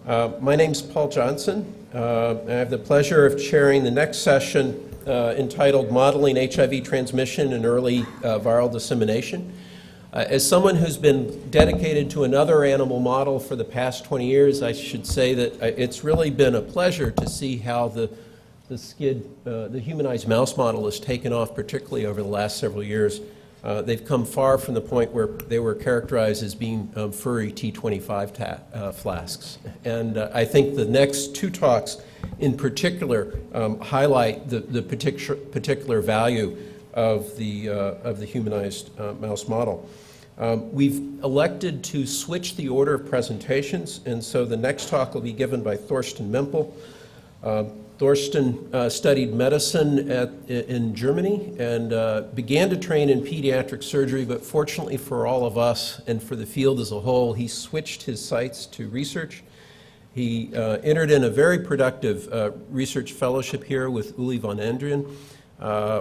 My name's Paul Johnson. I have the pleasure of chairing the next session entitled Modeling HIV Transmission and Early Viral Dissemination. As someone who's been dedicated to another animal model for the past 20 years, I should say that it's really been a pleasure to see how the humanized mouse model has taken off, particularly over the last several years. They've come far from the point where they were characterized as being furry T25 flasks. And I think the next two talks in particular highlight the particular value of the humanized mouse model. We've elected to switch the order of presentations, and so the next talk will be given by Thorsten Mempel. Thorsten studied medicine in Germany and began to train in pediatric surgery, but fortunately for all of us and for the field as a whole, he switched his sights to research. He entered in a very productive research fellowship here with Uli von Andrian,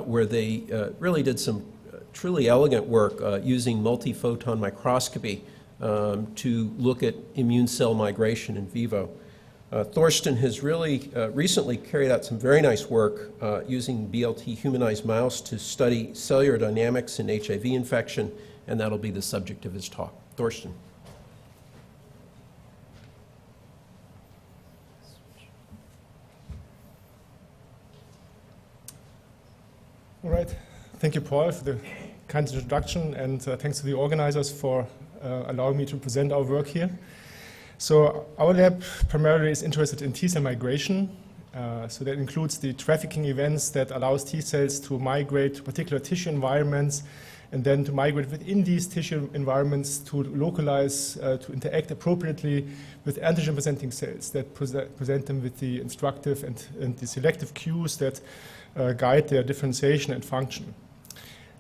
where they really did some truly elegant work using multiphoton microscopy to look at immune cell migration in vivo. Thorsten has really recently carried out some very nice work using BLT humanized mouse to study cellular dynamics in HIV infection, and that'll be the subject of his talk. Thorsten. All right. Thank you, Paul, for the kind introduction, and thanks to the organizers for allowing me to present our work here. So our lab primarily is interested in T-cell migration. So that includes the trafficking events that allows T-cells to migrate to particular tissue environments and then to migrate within these tissue environments to localize, to interact appropriately with antigen-presenting cells that present them with the instructive and the selective cues that guide their differentiation and function.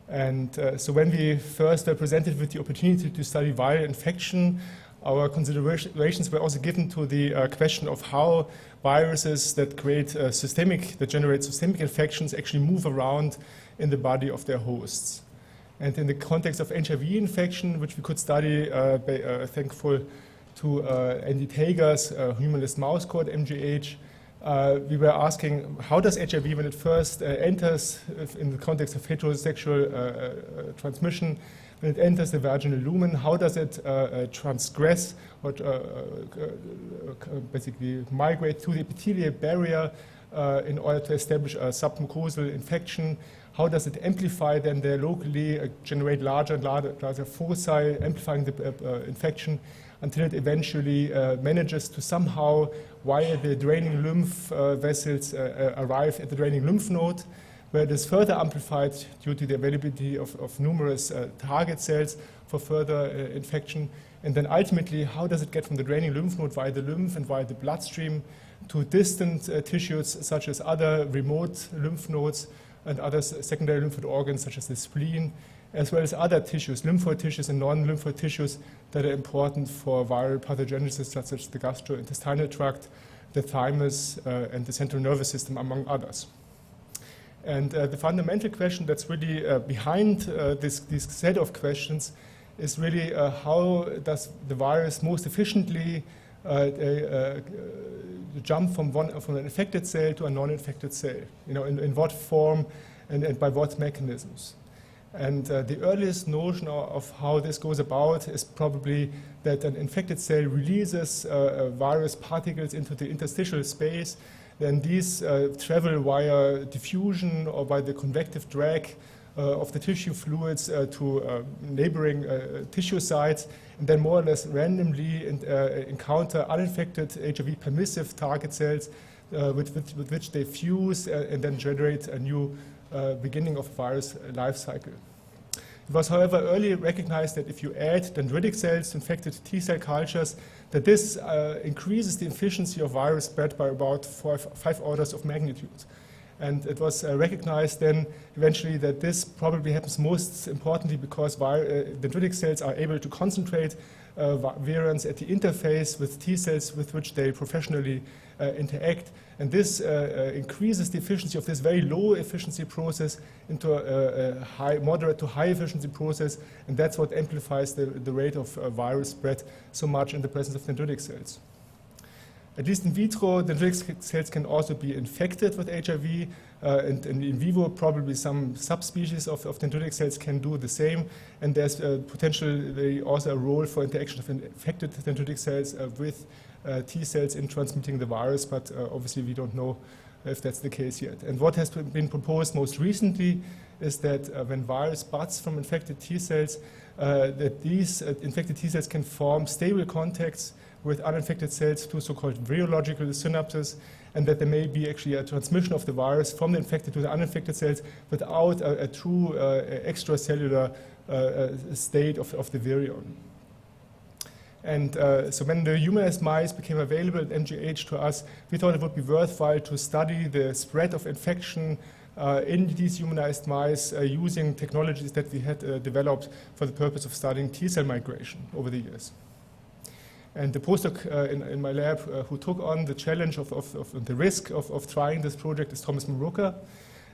And so when we first were presented with the opportunity to study viral infection, our considerations were also given to the question of how viruses that generate systemic infections actually move around in the body of their hosts. And in the context of HIV infection, which we could study, thankful to Andy Tager's humanized mouse called MGH, we were asking how does HIV, when it first enters in the context of heterosexual transmission, when it enters the vaginal lumen, how does it transgress or basically migrate through the epithelial barrier in order to establish a submucosal infection? How does it amplify then there locally, generate larger and larger foci, amplifying the infection until it eventually manages to somehow, while the draining lymph vessels arrive at the draining lymph node, where it is further amplified due to the availability of numerous target cells for further infection. And then ultimately, how does it get from the draining lymph node via the lymph and via the bloodstream to distant tissues such as other remote lymph nodes and other secondary lymphoid organs such as the spleen, as well as other tissues, lymphoid tissues and non-lymphoid tissues that are important for viral pathogenesis such as the gastrointestinal tract, the thymus, and the central nervous system, among others. And the fundamental question that's really behind this set of questions is really how does the virus most efficiently jump from an infected cell to a non-infected cell? You know, in what form and by what mechanisms? And the earliest notion of how this goes about is probably that an infected cell releases virus particles into the interstitial space. Then these travel via diffusion or by the convective drag of the tissue fluids to neighboring tissue sites, and then more or less randomly encounter uninfected HIV-permissive target cells with which they fuse and then generate a new beginning of virus life cycle. It was, however, early recognized that if you add dendritic cells to infected T-cell cultures, that this increases the efficiency of virus spread by about 5 orders of magnitude. And it was recognized then eventually that this probably happens most importantly because dendritic cells are able to concentrate virions at the interface with T cells with which they professionally interact. And this increases the efficiency of this very low efficiency process into a moderate to high efficiency process. And that's what amplifies the rate of virus spread so much in the presence of dendritic cells. At least in vitro, dendritic cells can also be infected with HIV, and in vivo, probably some subspecies of dendritic cells can do the same, and there's potentially also a role for interaction of infected dendritic cells with T cells in transmitting the virus, but obviously we don't know if that's the case yet. And what has been proposed most recently is that when virus buds from infected T cells, that these infected T cells can form stable contacts with uninfected cells through so-called virological synapses, and that there may be actually a transmission of the virus from the infected to the uninfected cells without a true extracellular state of the virion. And so when the humanized mice became available at MGH to us, we thought it would be worthwhile to study the spread of infection in these humanized mice using technologies that we had developed for the purpose of studying T-cell migration over the years. And the postdoc in my lab who took on the challenge of the risk of trying this project is Thomas Maruka.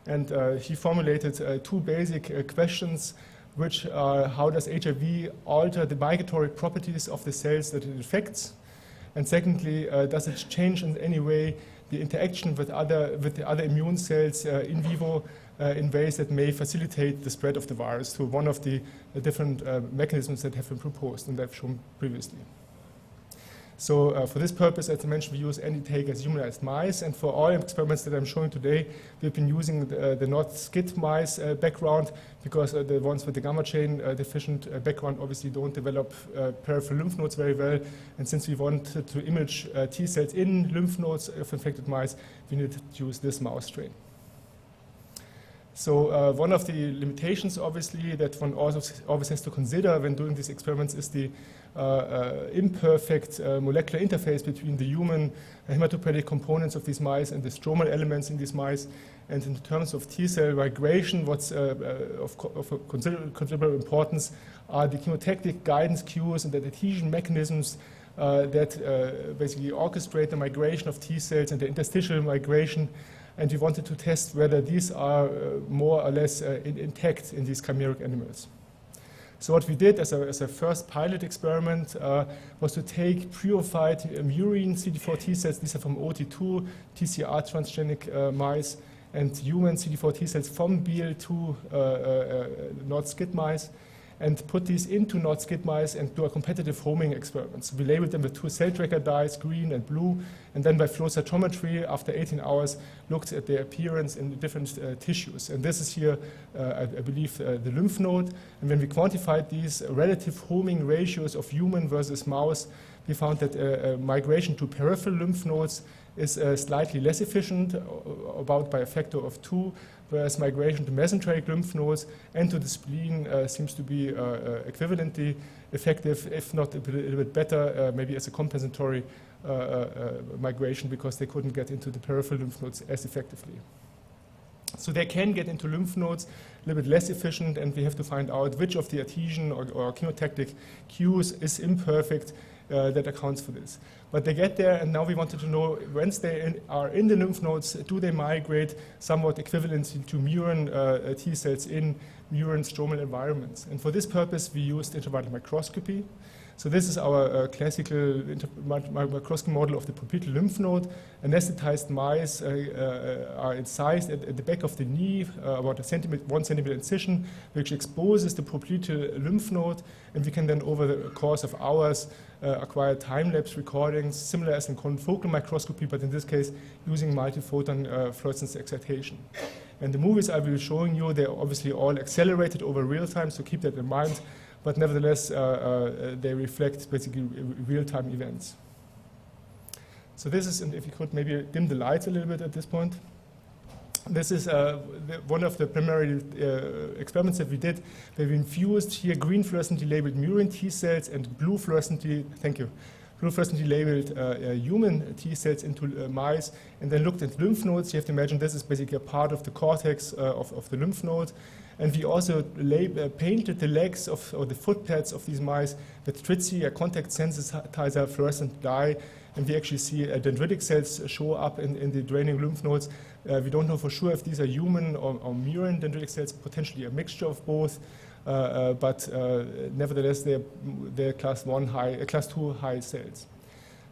And he formulated two basic questions, which are: how does HIV alter the migratory properties of the cells that it infects? And secondly, does it change in any way the interaction with the other immune cells in vivo in ways that may facilitate the spread of the virus through one of the different mechanisms that have been proposed and I've shown previously. So for this purpose, as I mentioned, we use NDTake as humanized mice, and for all experiments that I'm showing today, we've been using the not SCID mice background, because the ones with the gamma chain deficient background obviously don't develop peripheral lymph nodes very well, and since we wanted to image T cells in lymph nodes of infected mice, we needed to use this mouse strain. So one of the limitations, obviously, that one always has to consider when doing these experiments is the imperfect molecular interface between the human hematopoietic components of these mice and the stromal elements in these mice. And in terms of T-cell migration, what's of considerable importance are the chemotactic guidance cues and the adhesion mechanisms that basically orchestrate the migration of T cells and the interstitial migration. And we wanted to test whether these are more or less intact in these chimeric animals. So what we did as a first pilot experiment was to take purified murine CD4 T cells, these are from OT2 TCR transgenic mice, and human CD4 T cells from BL2 not SCID mice, and put these into not SCID mice and do a competitive homing experiment. So we labeled them with two cell tracker dyes, green and blue, and then by flow cytometry, after 18 hours, looked at their appearance in the different tissues. And this is here, I believe, the lymph node. And when we quantified these relative homing ratios of human versus mouse, we found that migration to peripheral lymph nodes is slightly less efficient, about by a factor of 2, whereas migration to mesenteric lymph nodes and to the spleen seems to be equivalently effective, if not a little bit better, maybe as a compensatory migration, because they couldn't get into the peripheral lymph nodes as effectively. So they can get into lymph nodes, a little bit less efficient, and we have to find out which of the adhesion or chemotactic cues is imperfect that accounts for this. But they get there, and now we wanted to know, once they are in the lymph nodes, do they migrate somewhat equivalently to murine T cells in murine stromal environments? And for this purpose, we used intravital microscopy. So this is our classical microscopy model of the popliteal lymph node. Anesthetized mice are incised at the back of the knee, about 1 centimeter incision, which exposes the popliteal lymph node, and we can then, over the course of hours, acquire time-lapse recordings, similar as in confocal microscopy, but in this case, using multiphoton fluorescence excitation. And the movies I will be showing you, they're obviously all accelerated over real time, so keep that in mind. But nevertheless, they reflect basically real-time events. So this is, and if you could maybe dim the lights a little bit at this point. This is one of the primary experiments that we did, where we infused here green fluorescently labeled murine T cells and blue fluorescently, blue fluorescently labeled human T cells into mice, and then looked at lymph nodes. You have to imagine this is basically a part of the cortex of the lymph node. And we also painted the legs or the foot pads of these mice with TRITSI, a contact sensitizer fluorescent dye, and we actually see dendritic cells show up in the draining lymph nodes. We don't know for sure if these are human or murine dendritic cells, potentially a mixture of both, but nevertheless, they're class 2 high cells.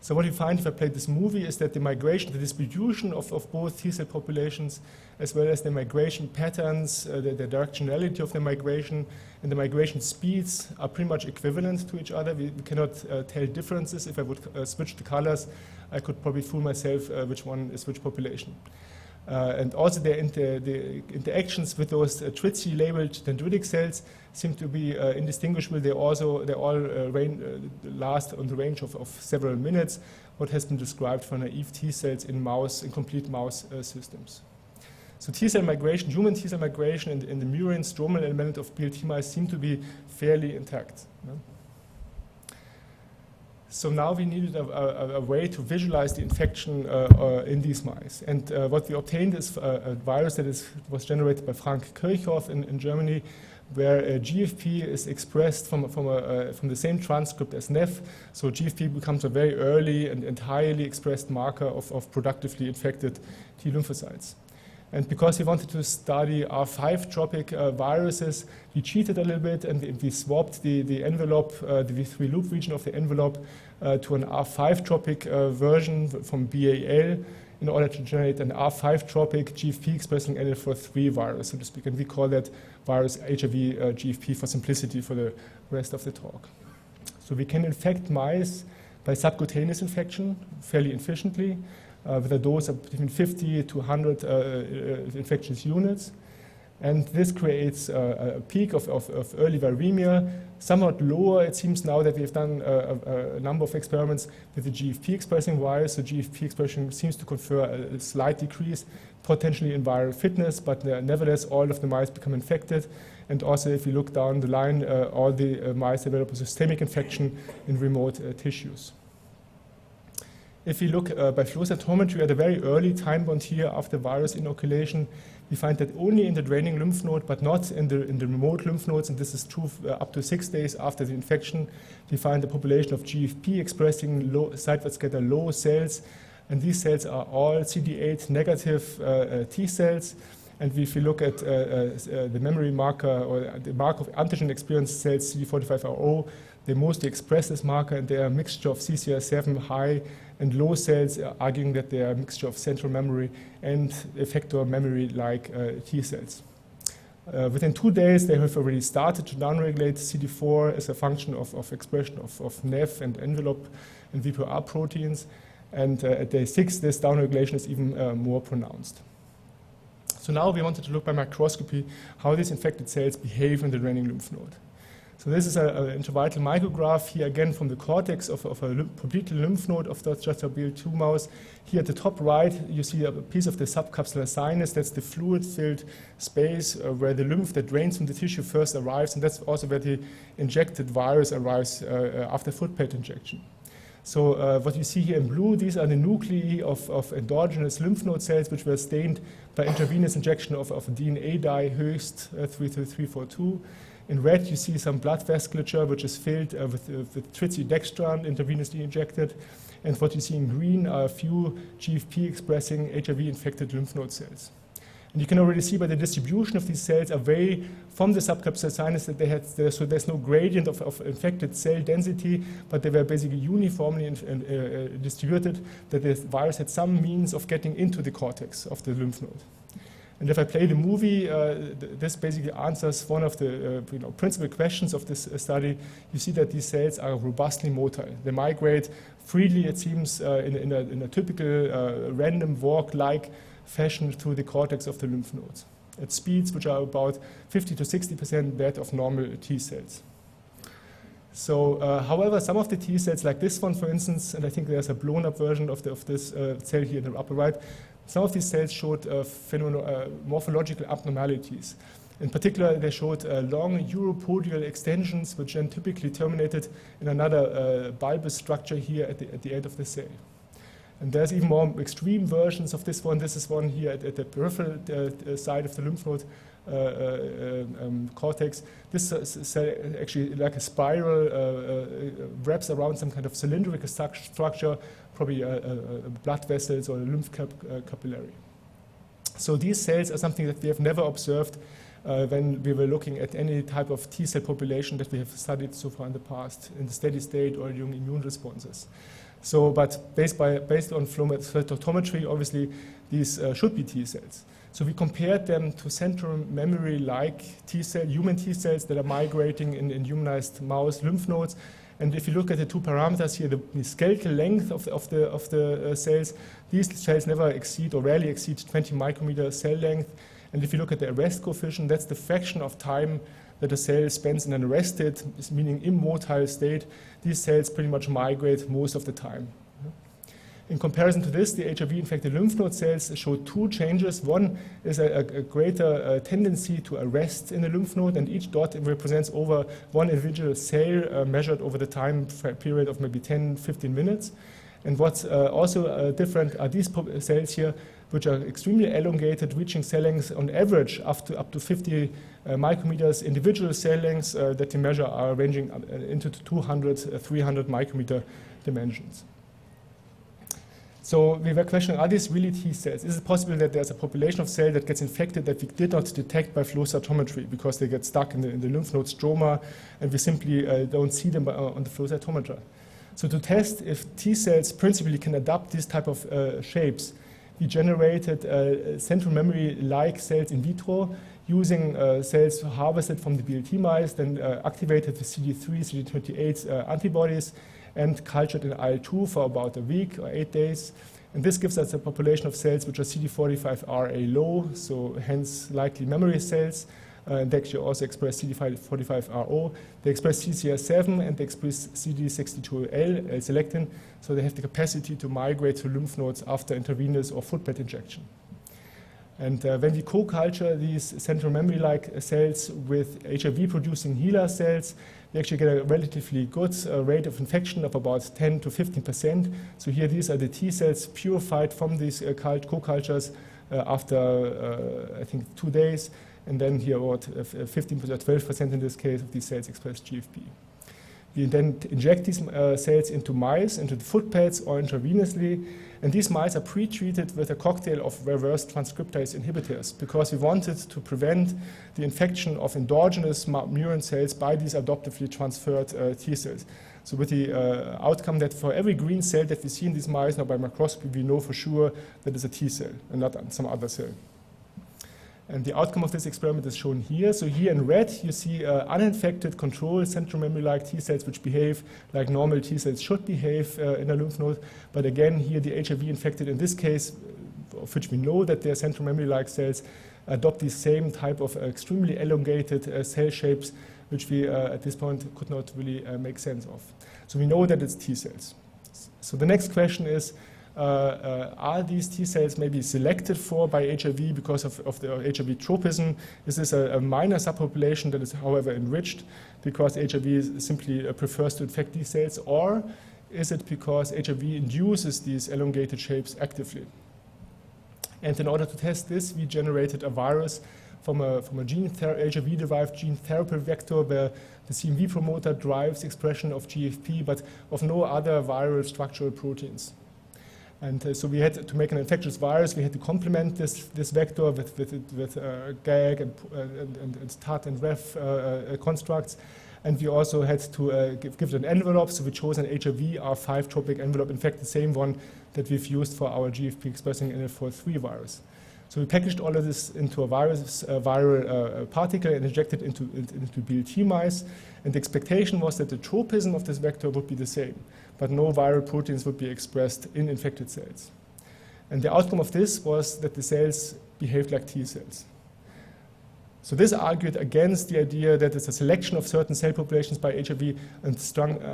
So what you find if I play this movie is that the migration, the distribution of both T cell populations, as well as the migration patterns, the directionality of the migration, and the migration speeds are pretty much equivalent to each other. We cannot tell differences. If I would switch the colors, I could probably fool myself which one is which population. And also the interactions with those TRITC labeled dendritic cells seem to be indistinguishable. They all last on the range of several minutes, what has been described for naive T cells in complete mouse systems. So T cell migration, human T cell migration in the murine stromal element of BLT mice seem to be fairly intact. So now we needed a way to visualize the infection in these mice. And what we obtained is a virus that was generated by Frank Kirchhoff in Germany, where GFP is expressed from the same transcript as NEF. So GFP becomes a very early and highly expressed marker of productively infected T lymphocytes. And because we wanted to study R5 tropic viruses, we cheated a little bit and we swapped the envelope, the V3 loop region of the envelope to an R5 tropic version from BAL in order to generate an R5 tropic GFP expressing NL43 virus, so to speak. And we call that virus HIV GFP for simplicity for the rest of the talk. So we can infect mice by subcutaneous infection fairly efficiently, with a dose of between 50 to 100 infectious units. And this creates a peak of early viremia, somewhat lower, it seems now that we've done a number of experiments with the GFP expressing virus. So GFP expression seems to confer a slight decrease, potentially in viral fitness, but nevertheless all of the mice become infected. And also if you look down the line, all the mice develop a systemic infection in remote tissues. If we look by flow cytometry at a very early time point here after virus inoculation, we find that only in the draining lymph node, but not in the remote lymph nodes, and this is true up to 6 days after the infection, we find a population of GFP expressing site-wide scatter low cells, and these cells are all CD8 negative T cells. And if you look at the memory marker or the marker of antigen experienced cells, CD45RO, they mostly express this marker, and they are a mixture of CCR7 high and low cells, arguing that they are a mixture of central memory and effector memory like T cells. Within 2 days, they have already started to downregulate CD4 as a function of expression of NEF and envelope and VPR proteins. And at day 6, this downregulation is even more pronounced. So now we wanted to look by microscopy how these infected cells behave in the draining lymph node. So this is an intravital micrograph here again from the cortex of a complete lymph node of the BL2 mouse. Here at the top right, you see a piece of the subcapsular sinus. That's the fluid-filled space where the lymph that drains from the tissue first arrives, and that's also where the injected virus arrives after footpad injection. So what you see here in blue, these are the nuclei of endogenous lymph node cells which were stained by intravenous injection of a DNA dye Höchst 33342. In red, you see some blood vasculature which is filled with trizidextran intravenously injected. And what you see in green are a few GFP-expressing HIV-infected lymph node cells. And you can already see by the distribution of these cells away from the subcapsular sinus that so there's no gradient of infected cell density, but they were basically uniformly distributed, that the virus had some means of getting into the cortex of the lymph node. And if I play the movie, this basically answers one of the principal questions of this study. You see that these cells are robustly motile. They migrate freely, it seems, in a typical random walk-like fashion through the cortex of the lymph nodes at speeds which are about 50 to 60% that of normal T cells. So, however, some of the T cells, like this one, for instance, and I think there's a blown-up version of this cell here in the upper right, some of these cells showed morphological abnormalities. In particular, they showed long uropodial extensions, which then typically terminated in another bulbous structure here at the end of the cell. And there's even more extreme versions of this one. This is one here at the peripheral side of the lymph node cortex. This cell actually, like a spiral, wraps around some kind of cylindrical structure, probably blood vessels or a lymph capillary. So these cells are something that we have never observed when we were looking at any type of T cell population that we have studied so far in the past, in the steady state or during immune responses. So, but based on flow cytometry, obviously, these should be T cells. So we compared them to central memory-like T cell, human T cells that are migrating in humanized mouse lymph nodes. And if you look at the two parameters here, the skeletal length of the cells, these cells never exceed or rarely exceed 20 micrometer cell length. And if you look at the arrest coefficient, that's the fraction of time that a cell spends in an arrested, meaning immotile state. These cells pretty much migrate most of the time. In comparison to this, the HIV-infected lymph node cells show two changes. One is a greater tendency to arrest in the lymph node, and each dot represents over one individual cell measured over the time period of maybe 10, 15 minutes. And what's also different are these cells here, which are extremely elongated, reaching cell lengths on average up to 50 micrometers. Individual cell lengths that they measure are ranging into 200, 300 micrometer dimensions. So we were questioning, are these really T cells? Is it possible that there's a population of cells that gets infected that we did not detect by flow cytometry because they get stuck in the lymph node stroma and we simply don't see them on the flow cytometer? So to test if T cells principally can adapt these type of shapes, we generated central memory-like cells in vitro using cells harvested from the BLT mice, then activated with CD3, CD28 antibodies, and cultured in IL-2 for about a week or 8 days. And this gives us a population of cells which are CD45RA low, so hence likely memory cells. And they actually also express CD45RO. They express CCR7 and they express CD62L, L-selectin, so they have the capacity to migrate to lymph nodes after intravenous or footbed injection. And when we co-culture these central memory-like cells with HIV-producing HeLa cells, we actually get a relatively good rate of infection of about 10 to 15%. So here these are the T cells purified from these co-cultures after, I think, 2 days. And then here about 15% or 12% in this case of these cells express GFP. We then inject these cells into mice, into the footpads or intravenously, and these mice are pre-treated with a cocktail of reverse transcriptase inhibitors because we wanted to prevent the infection of endogenous murine cells by these adoptively transferred T cells. So with the outcome that for every green cell that we see in these mice now by microscopy, we know for sure that it's a T cell and not some other cell. And the outcome of this experiment is shown here. So here in red, you see uninfected control central memory-like T cells which behave like normal T cells should behave in a lymph node. But again, here the HIV-infected, in this case, of which we know that they're central memory-like cells, adopt the same type of extremely elongated cell shapes, which we at this point could not really make sense of. So we know that it's T cells. So the next question is, are these T cells maybe selected for by HIV because of the HIV tropism? Is this a minor subpopulation that is, however, enriched because HIV simply prefers to infect these cells? Or is it because HIV induces these elongated shapes actively? And in order to test this, we generated a virus from a HIV-derived gene therapy vector where the CMV promoter drives expression of GFP, but of no other viral structural proteins. And so we had to make an infectious virus. We had to complement this vector with GAG and TAT and REF constructs. And we also had to give it an envelope. So we chose an HIV R5 tropic envelope, in fact, the same one that we've used for our GFP-expressing NL43 virus. So we packaged all of this into a viral particle and injected into BLT mice. And the expectation was that the tropism of this vector would be the same, but no viral proteins would be expressed in infected cells. And the outcome of this was that the cells behaved like T cells. So this argued against the idea that it's a selection of certain cell populations by HIV and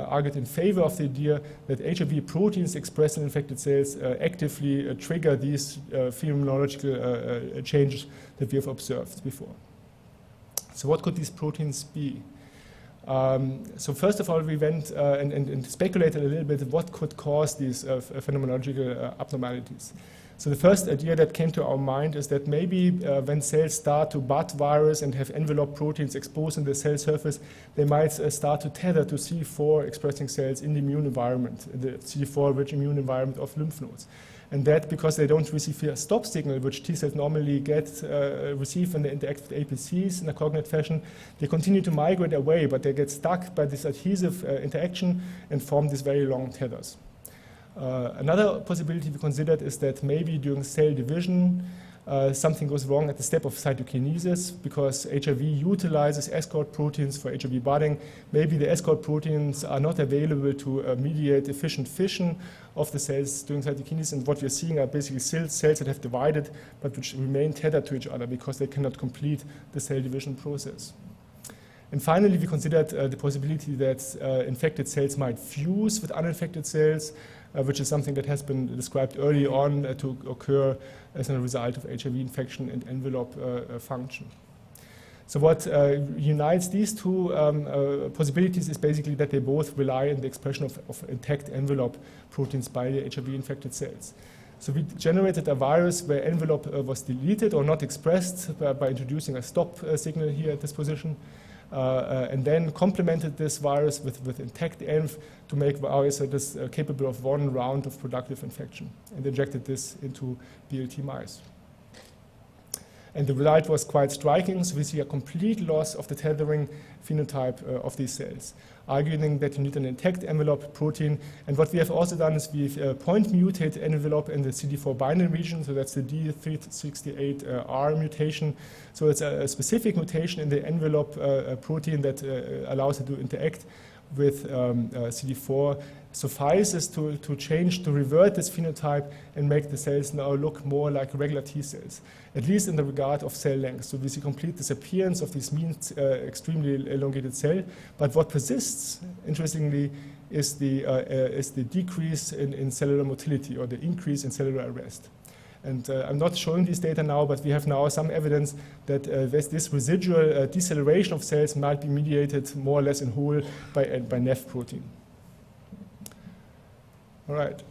argued in favor of the idea that HIV proteins expressed in infected cells actively trigger these phenomenological changes that we have observed before. So what could these proteins be? So first of all, we went and speculated a little bit what could cause these phenomenological abnormalities. So the first idea that came to our mind is that maybe when cells start to bud virus and have envelope proteins exposed in the cell surface, they might start to tether to CD4 expressing cells in the immune environment, the CD4-rich immune environment of lymph nodes. And that because they don't receive a stop signal, which T cells normally receive when they interact with APCs in a cognate fashion, they continue to migrate away, but they get stuck by this adhesive interaction and form these very long tethers. Another possibility we considered is that maybe during cell division, something goes wrong at the step of cytokinesis because HIV utilizes escort proteins for HIV budding. Maybe the escort proteins are not available to mediate efficient fission of the cells during cytokinesis, and what we're seeing are basically cells that have divided but which remain tethered to each other because they cannot complete the cell division process. And finally, we considered the possibility that infected cells might fuse with uninfected cells, which is something that has been described early on to occur as a result of HIV infection and envelope function. So what unites these two possibilities is basically that they both rely on the expression of intact envelope proteins by the HIV-infected cells. So we generated a virus where envelope was deleted or not expressed by introducing a stop signal here at this position. And then complemented this virus with intact env to make virus that is capable of one round of productive infection, and injected this into BLT mice. And the result was quite striking, so we see a complete loss of the tethering phenotype of these cells, arguing that you need an intact envelope protein. And what we have also done is we've point mutated envelope in the CD4 binding region, so that's the D368R mutation. So it's a specific mutation in the envelope protein that allows it to interact with CD4, suffices to change, to revert this phenotype and make the cells now look more like regular T cells, at least in the regard of cell length. So we see complete disappearance of this mean extremely elongated cell. But what persists, interestingly, is the decrease in cellular motility or the increase in cellular arrest. And I'm not showing these data now, but we have now some evidence that this residual deceleration of cells might be mediated more or less in whole by NEF protein. All right.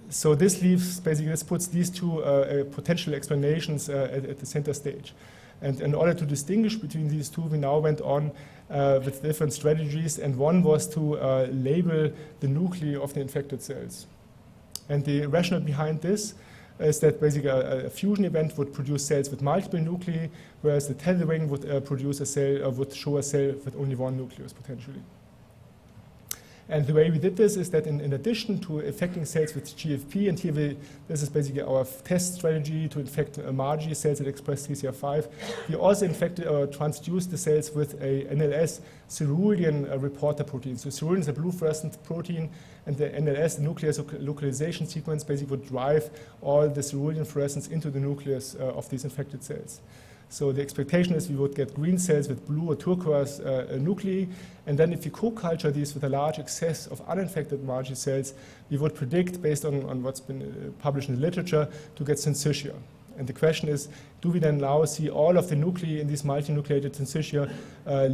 So this leaves, basically, this puts these two potential explanations at the center stage. And in order to distinguish between these two, we now went on with different strategies. And one was to label the nuclei of the infected cells. And the rationale behind this is that basically a fusion event would produce cells with multiple nuclei, whereas the tethering would produce a cell, would show a cell with only one nucleus potentially. And the way we did this is that in addition to infecting cells with GFP, and here this is basically our test strategy to infect MAGI cells that express TCR5, we also infected or transduced the cells with a NLS cerulean reporter protein. So cerulean is a blue fluorescent protein, and the NLS, the nucleus localization sequence, basically would drive all the cerulean fluorescence into the nucleus of these infected cells. So the expectation is we would get green cells with blue or turquoise nuclei, and then if we co-culture these with a large excess of uninfected MAGI cells, we would predict, based on what's been published in the literature, to get syncytia. And the question is, do we then now see all of the nuclei in these multinucleated syncytia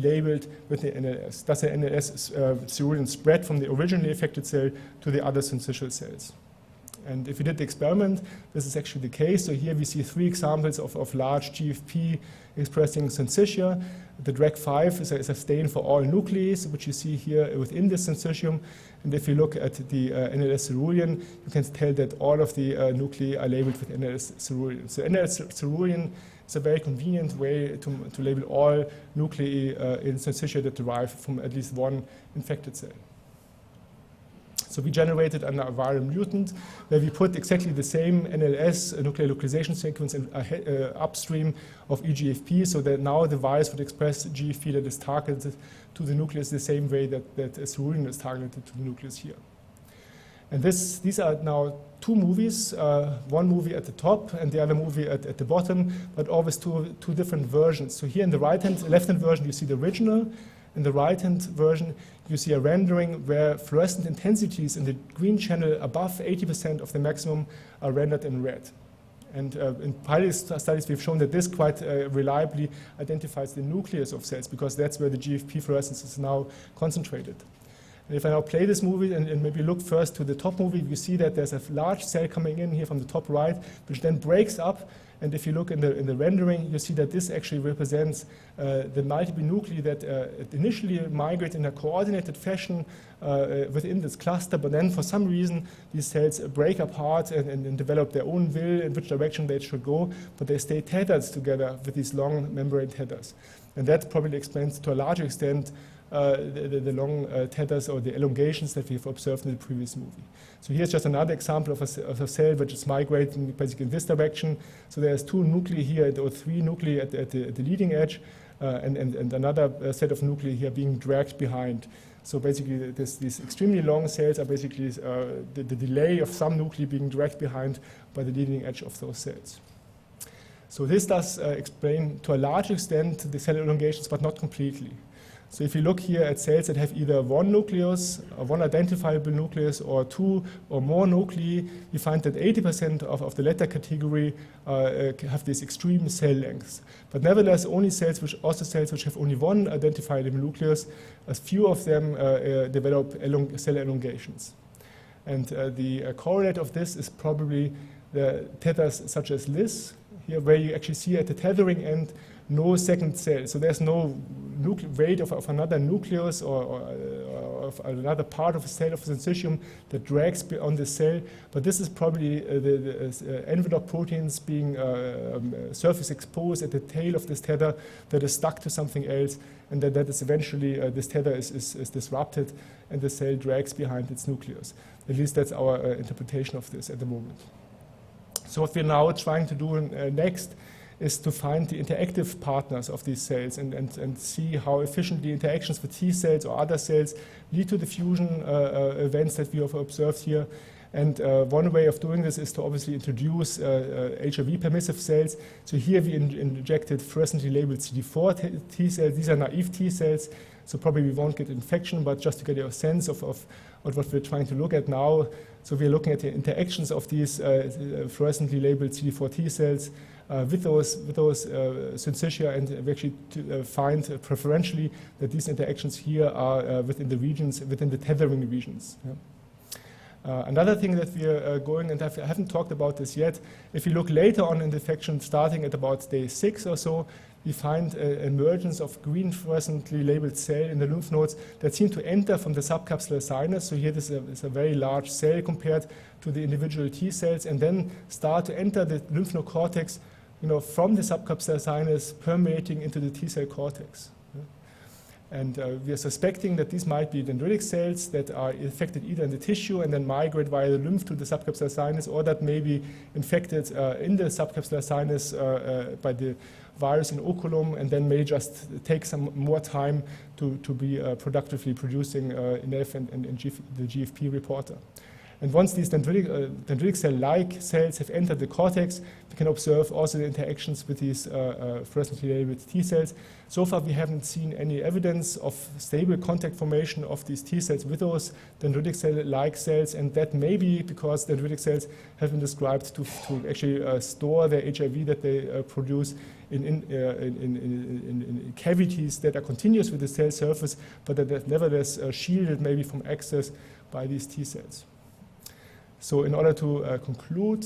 labeled with the NLS? Does the NLS cerulean spread from the originally affected cell to the other syncytial cells? And if we did the experiment, this is actually the case. So here we see 3 examples of large GFP expressing syncytia. The DRAC5 is a stain for all nuclei, which you see here within the syncytium. And if you look at the NLS cerulean, you can tell that all of the nuclei are labeled with NLS cerulean. So NLS cerulean is a very convenient way to label all nuclei in syncytia that derive from at least one infected cell. So we generated a viral mutant where we put exactly the same NLS nuclear localization sequence upstream of eGFP, so that now the virus would express GFP that is targeted to the nucleus the same way that cerulean is targeted to the nucleus here. And these are now 2 movies, one movie at the top and the other movie at the bottom, but always two different versions. So here in the left-hand version, you see the original. In the right-hand version, you see a rendering where fluorescent intensities in the green channel above 80% of the maximum are rendered in red. And in pilot studies, we've shown that this quite reliably identifies the nucleus of cells, because that's where the GFP fluorescence is now concentrated. And if I now play this movie and maybe look first to the top movie, you see that there's a large cell coming in here from the top right, which then breaks up. And if you look in the rendering, you see that this actually represents the multiple nuclei that initially migrate in a coordinated fashion within this cluster, but then for some reason these cells break apart and develop their own will in which direction they should go, but they stay tethered together with these long membrane tethers. And that probably explains to a large extent the long tethers or the elongations that we've observed in the previous movie. So here's just another example of a cell which is migrating basically in this direction. So there's 2 nuclei here, or 3 nuclei at the leading edge, and another set of nuclei here being dragged behind. So basically these extremely long cells are basically the delay of some nuclei being dragged behind by the leading edge of those cells. So this does explain to a large extent the cell elongations, but not completely. So if you look here at cells that have either one nucleus, or one identifiable nucleus, or 2 or more nuclei, you find that 80% of the latter category have these extreme cell lengths. But nevertheless, only cells which have only one identifiable nucleus, a few of them develop cell elongations. And the correlate of this is probably the tethers such as this, here where you actually see at the tethering end no second cell. So there's no weight of another nucleus or of another part of a cell of syncytium that drags on the cell. But this is probably the envelope proteins being surface exposed at the tail of this tether that is stuck to something else, and that is eventually this tether is disrupted and the cell drags behind its nucleus. At least that's our interpretation of this at the moment. So what we're now trying to do next is to find the interactive partners of these cells and see how efficiently interactions with T cells or other cells lead to the fusion events that we have observed here. And one way of doing this is to obviously introduce HIV permissive cells. So here we injected fluorescently labeled CD4 T cells. These are naive T cells, so probably we won't get infection, but just to get a sense of what we're trying to look at now. So we're looking at the interactions of these fluorescently labeled CD4 T cells with those syncytia, and we actually find preferentially that these interactions here are within the tethering regions. Yeah. Another thing that we are going, and I haven't talked about this yet, if you look later on in the infection, starting at about day 6 or so, we find emergence of green fluorescently labeled cell in the lymph nodes that seem to enter from the subcapsular sinus. So here this is a very large cell compared to the individual T cells, and then start to enter the lymph node cortex, from the subcapsular sinus permeating into the T cell cortex. And we are suspecting that these might be dendritic cells that are infected either in the tissue and then migrate via the lymph to the subcapsular sinus, or that may be infected in the subcapsular sinus by the virus inoculum, and then may just take some more time to be productively producing NF and the GFP reporter. And once these dendritic cell-like cells have entered the cortex, we can observe also the interactions with these fluorescently labeled T cells. So far, we haven't seen any evidence of stable contact formation of these T cells with those dendritic cell-like cells, and that may be because dendritic cells have been described to actually store the HIV that they produce in cavities that are continuous with the cell surface, but that are nevertheless shielded maybe from access by these T cells. So in order to conclude,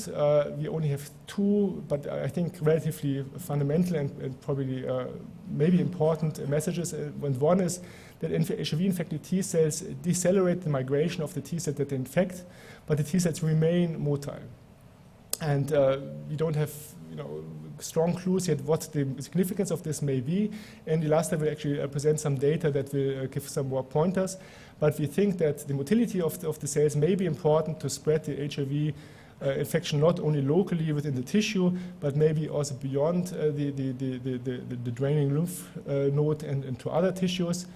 we only have 2, but I think relatively fundamental and probably maybe important messages. And one is that HIV-infected T cells decelerate the migration of the T cells that they infect, but the T cells remain motile. And we don't have strong clues yet what the significance of this may be. And Ilasta will actually present some data that will give some more pointers. But we think that the motility of the cells may be important to spread the HIV infection not only locally within the tissue, but maybe also beyond the draining lymph node and to other tissues.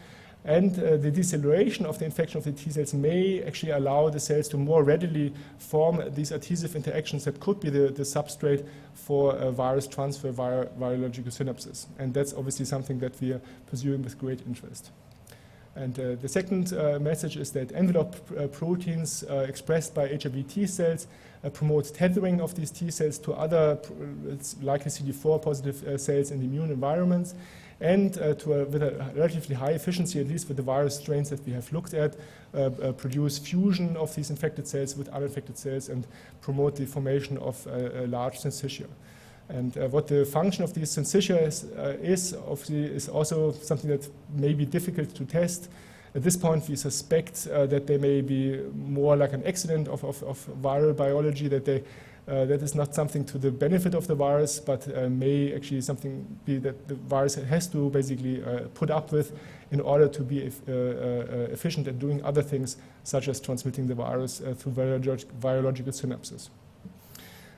And the deceleration of the infection of the T cells may actually allow the cells to more readily form these adhesive interactions that could be the substrate for virus transfer via virological synapses. And that's obviously something that we are pursuing with great interest. And the second message is that envelope proteins expressed by HIV T cells promote tethering of these T cells to other, likely CD4 positive cells in the immune environments, and with a relatively high efficiency, at least with the virus strains that we have looked at, produce fusion of these infected cells with uninfected cells and promote the formation of large syncytia. And what the function of these syncytia is also something that may be difficult to test. At this point, we suspect that they may be more like an accident of viral biology, that they that is not something to the benefit of the virus, but may actually something be that the virus has to basically put up with in order to be efficient at doing other things, such as transmitting the virus through virological synapses.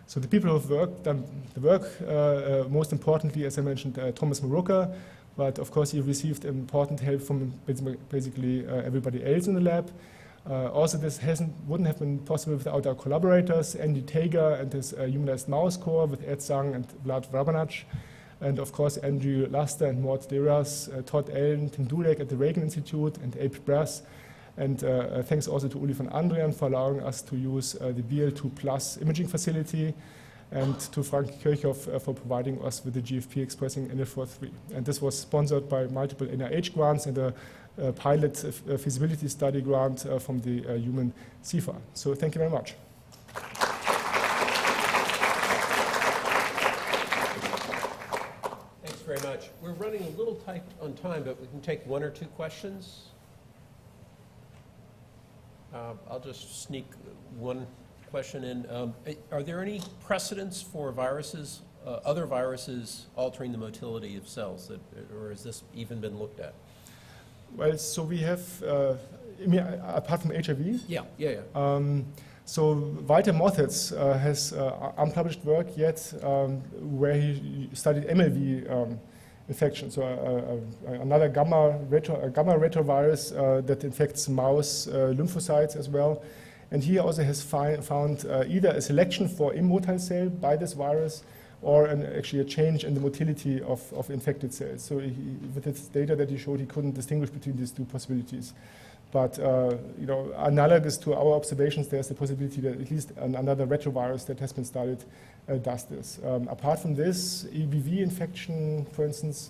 So the people who have done the work, most importantly, as I mentioned, Thomas Maruka, but of course he received important help from basically everybody else in the lab. Also, this wouldn't have been possible without our collaborators, Andy Tager and his humanized mouse core with Ed Zhang and Vlad Vrabanac, and of course Andrew Luster and Mort Deras, Todd Allen, Tim Dulek at the Reagan Institute, and Abe Brass. And thanks also to Uli van Andrian for allowing us to use the BL2+ imaging facility, and to Frank Kirchhoff for providing us with the GFP expressing NF43. And this was sponsored by multiple NIH grants and a pilot feasibility study grant from the human CIFA. So thank you very much. Thanks very much. We're running a little tight on time, but we can take one or two questions. I'll just sneak one question in. Are there any precedents for viruses, other viruses altering the motility of cells, or has this even been looked at? Well, so we have, I mean, apart from HIV? Yeah. So Walter Mothetz has unpublished work yet where he studied MLV infection, so another gamma retrovirus that infects mouse lymphocytes as well. And he also has found either a selection for immotile cell by this virus, or actually a change in the motility of infected cells. So with his data that he showed, he couldn't distinguish between these two possibilities. But you know, analogous to our observations, there's the possibility that at least another retrovirus that has been studied does this. Apart from this, EBV infection, for instance,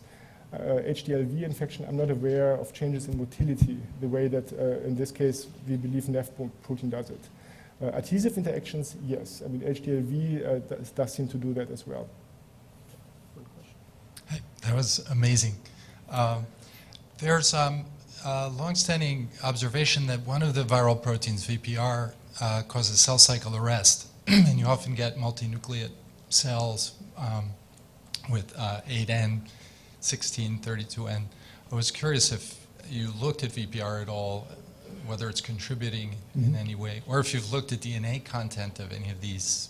HDLV infection, I'm not aware of changes in motility, the way that in this case we believe NEF protein does it. Adhesive interactions, yes. I mean, HDLV does seem to do that as well. Hey, that was amazing. There's a long-standing observation that one of the viral proteins, VPR, causes cell cycle arrest. And you often get multinucleate cells with 8N, 16, 32N. I was curious if you looked at VPR at all, whether it's contributing in any way, or if you've looked at DNA content of any of these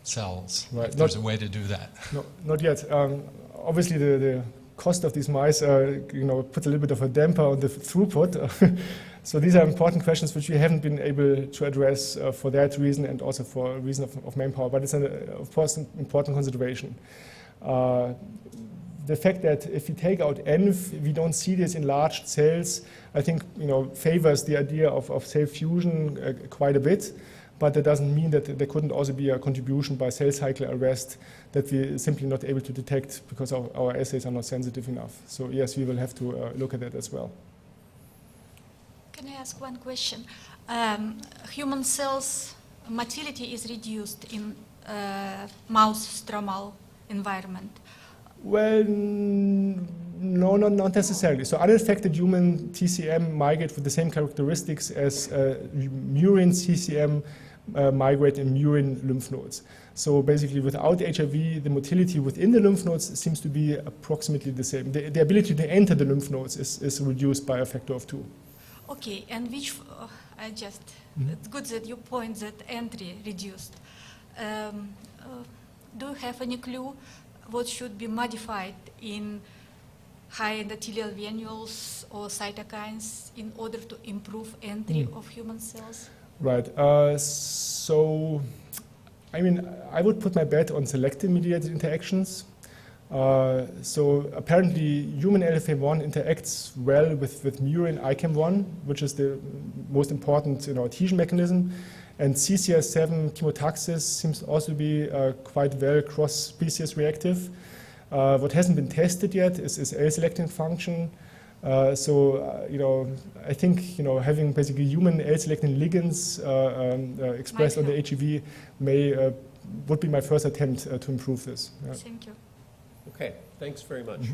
cells, right. If there's a way to do that. No, not yet. Obviously, the cost of these mice, you know, puts a little bit of a damper on the throughput. So these are important questions which we haven't been able to address for that reason, and also for a reason of manpower. But it's of course an important consideration. The fact that if we take out ENV, we don't see this in large cells, I think, you know, favors the idea of cell fusion quite a bit. But that doesn't mean that there couldn't also be a contribution by cell cycle arrest that we're simply not able to detect because our assays are not sensitive enough. So yes, we will have to look at that as well. Can I ask one question? Human cells motility is reduced in mouse stromal environment. Well, no, not necessarily. So uninfected human TCM migrate with the same characteristics as murine CCM migrate in murine lymph nodes. So basically, without HIV, the motility within the lymph nodes seems to be approximately the same. The ability to enter the lymph nodes is reduced by a factor of 2. Okay, and which, it's good that you point that entry reduced. Do you have any clue what should be modified in high endothelial venules or cytokines in order to improve entry of human cells? Right. So, I mean, I would put my bet on selective mediated interactions. So apparently, human LFA1 interacts well with murine ICAM1, which is the most important, you know, adhesion mechanism. And CCR7 chemotaxis seems also to be quite well cross-species reactive. What hasn't been tested yet is L-selecting function. You know, I think, you know, having basically human L-selecting ligands expressed on the HEV would be my first attempt to improve this. Thank you. Okay, thanks very much.